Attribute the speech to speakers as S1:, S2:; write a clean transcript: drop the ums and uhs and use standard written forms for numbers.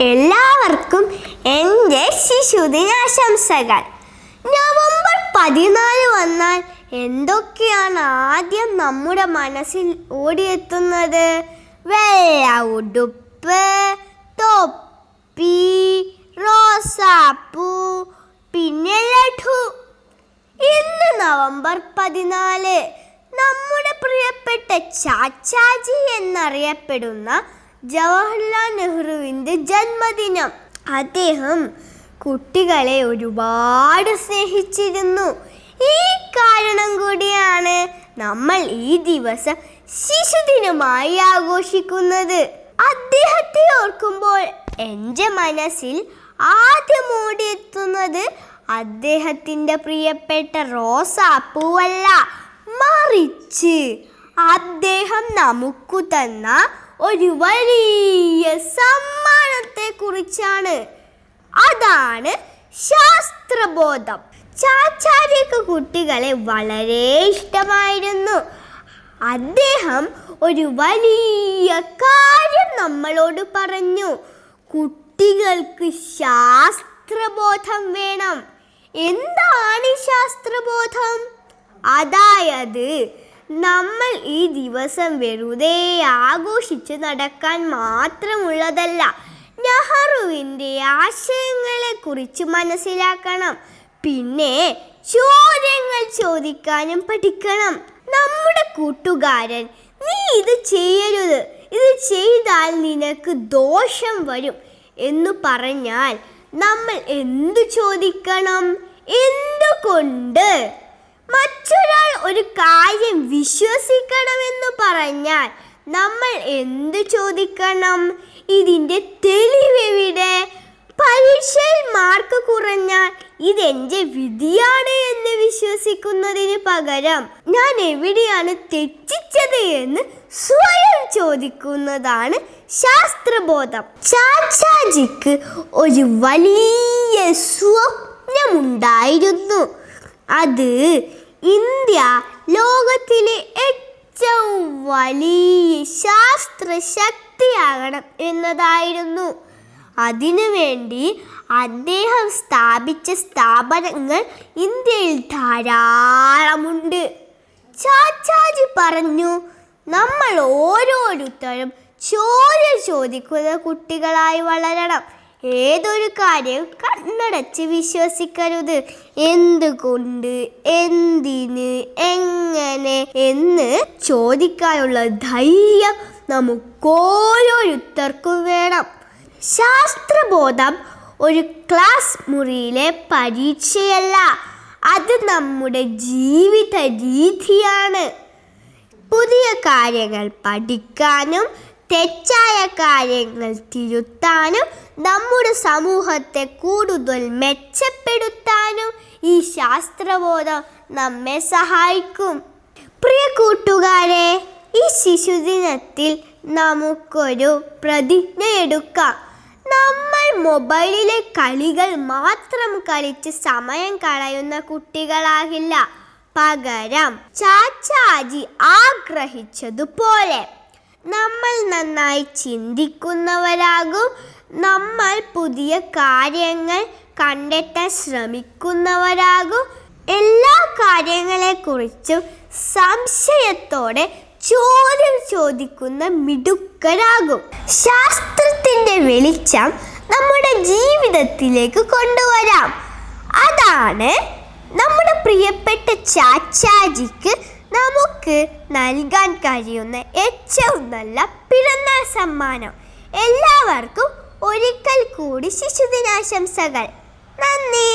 S1: എല്ലാവർക്കും എൻ്റെ ശിശുദിനാശംസകൾ. നവംബർ 14 വന്നാൽ എന്തൊക്കെയാണ് ആദ്യം നമ്മുടെ മനസ്സിൽ ഓടിയെത്തുന്നത്? വെള്ള ഉടുപ്പ്, തൊപ്പി, റോസാപ്പൂ, പിന്നെ ലഡു. ഇന്ന് നവംബർ 14 നമ്മുടെ പ്രിയപ്പെട്ട ചാച്ചാജി എന്നറിയപ്പെടുന്ന ജവഹർലാൽ നെഹ്റുവിൻ്റെ ജന്മദിനം. അദ്ദേഹം കുട്ടികളെ ഒരുപാട് സ്നേഹിച്ചിരുന്നു. ഈ കാരണം കൂടിയാണ് നമ്മൾ ഈ ദിവസം ശിശുദിനമായി ആഘോഷിക്കുന്നത്. അദ്ദേഹത്തെ ഓർക്കുമ്പോൾ എൻ്റെ മനസ്സിൽ ആദ്യം ഓടിയെത്തുന്നത് അദ്ദേഹത്തിൻ്റെ പ്രിയപ്പെട്ട റോസാപ്പൂവല്ല, മറിച്ച് അദ്ദേഹം നമുക്ക് തന്ന ഒരു വലിയ സമ്മാനത്തെ കുറിച്ചാണ്. അതാണ് ശാസ്ത്രബോധം. ചാച്ചാജിക്ക് കുട്ടികളെ വളരെ ഇഷ്ടമായിരുന്നു. അദ്ദേഹം ഒരു വലിയ കാര്യം നമ്മളോട് പറഞ്ഞു: കുട്ടികൾക്ക് ശാസ്ത്രബോധം വേണം. എന്താണ് ഈ ശാസ്ത്രബോധം? അതായത് നമ്മൾ ഈ ദിവസം വെറുതെ ആഘോഷിച്ച് നടക്കാൻ മാത്രമുള്ളതല്ല, നെഹ്റുവിൻ്റെ ആശയങ്ങളെ കുറിച്ച് മനസ്സിലാക്കണം. പിന്നെ ചോദ്യങ്ങൾ ചോദിക്കാനും പഠിക്കണം. നമ്മുടെ കൂട്ടുകാരൻ, നീ ഇത് ചെയ്യരുത്, ഇത് ചെയ്താൽ നിനക്ക് ദോഷം വരും എന്ന് പറഞ്ഞാൽ നമ്മൾ എന്തു ചോദിക്കണം? എന്തുകൊണ്ട്? മറ്റൊരാൾ ഒരു കാര്യം വിശ്വസിക്കണമെന്ന് പറഞ്ഞാൽ നമ്മൾ എന്ത് ചോദിക്കണം? ഇതിൻ്റെ തെളിവെവിടെ? പരീക്ഷയിൽ മാർക്ക് കുറഞ്ഞാൽ ഇതെൻ്റെ വിധിയാണ് എന്ന് വിശ്വസിക്കുന്നതിന് പകരം ഞാൻ എവിടെയാണ് തെറ്റിച്ചത് എന്ന് സ്വയം ചോദിക്കുന്നതാണ് ശാസ്ത്രബോധം. ചാച്ചാജിക്ക് ഒരു വലിയ സ്വപ്നമുണ്ടായിരുന്നു. അത് ഇന്ത്യ ലോകത്തിലെ ഏറ്റവും വലിയ ശാസ്ത്രശക്തിയാകണം എന്നതായിരുന്നു. അതിനുവേണ്ടി അദ്ദേഹം സ്ഥാപിച്ച സ്ഥാപനങ്ങൾ ഇന്ത്യയിൽ ധാരാളമുണ്ട്. ചാച്ചാജി പറഞ്ഞു, നമ്മൾ ഓരോരുത്തരും ചോദ്യം ചോദിക്കുന്ന കുട്ടികളായി വളരണം. ഏതൊരു കാര്യവും കണ്ണടച്ച് വിശ്വസിക്കരുത്. എന്തുകൊണ്ട്, എന്തിന്, എങ്ങനെ എന്ന് ചോദിക്കാനുള്ള ധൈര്യം നമുക്കോരോരുത്തർക്കും വേണം. ശാസ്ത്രബോധം ഒരു ക്ലാസ് മുറിയിലെ പരീക്ഷയല്ല, അത് നമ്മുടെ ജീവിത രീതിയാണ്. പുതിയ കാര്യങ്ങൾ പഠിക്കാനും തെറ്റായ കാര്യങ്ങൾ തിരുത്താനും നമ്മുടെ സമൂഹത്തെ കൂടുതൽ മെച്ചപ്പെടുത്താനും ഈ ശാസ്ത്രബോധം നമ്മെ സഹായിക്കും. പ്രിയ കൂട്ടുകാരെ, ഈ ശിശുദിനത്തിൽ നമുക്കൊരു പ്രതിജ്ഞയെടുക്കാം. നമ്മൾ മൊബൈലിലെ കളികൾ മാത്രം കളിച്ച് സമയം കളയുന്ന കുട്ടികളാകില്ല. പകരം ചാച്ചാജി ആഗ്രഹിച്ചതുപോലെ നമ്മൾ നന്നായി ചിന്തിക്കുന്നവരാകും. നമ്മൾ പുതിയ കാര്യങ്ങൾ കണ്ടെത്താൻ ശ്രമിക്കുന്നവരാകും. എല്ലാ കാര്യങ്ങളെക്കുറിച്ചും സംശയത്തോടെ ചോദ്യം ചോദിക്കുന്ന മിടുക്കരാകും. ശാസ്ത്രത്തിൻ്റെ വെളിച്ചം നമ്മുടെ ജീവിതത്തിലേക്ക് കൊണ്ടുവരാം. അതാണ് നമ്മുടെ പ്രിയപ്പെട്ട ചാച്ചാജിക്ക് നമുക്ക് നൽകാൻ കഴിയുന്ന ഏറ്റവും നല്ല പിറന്നാൾ സമ്മാനം. എല്ലാവർക്കും ഒരിക്കൽ കൂടി ശിശുദിനാശംസകൾ. നന്ദി.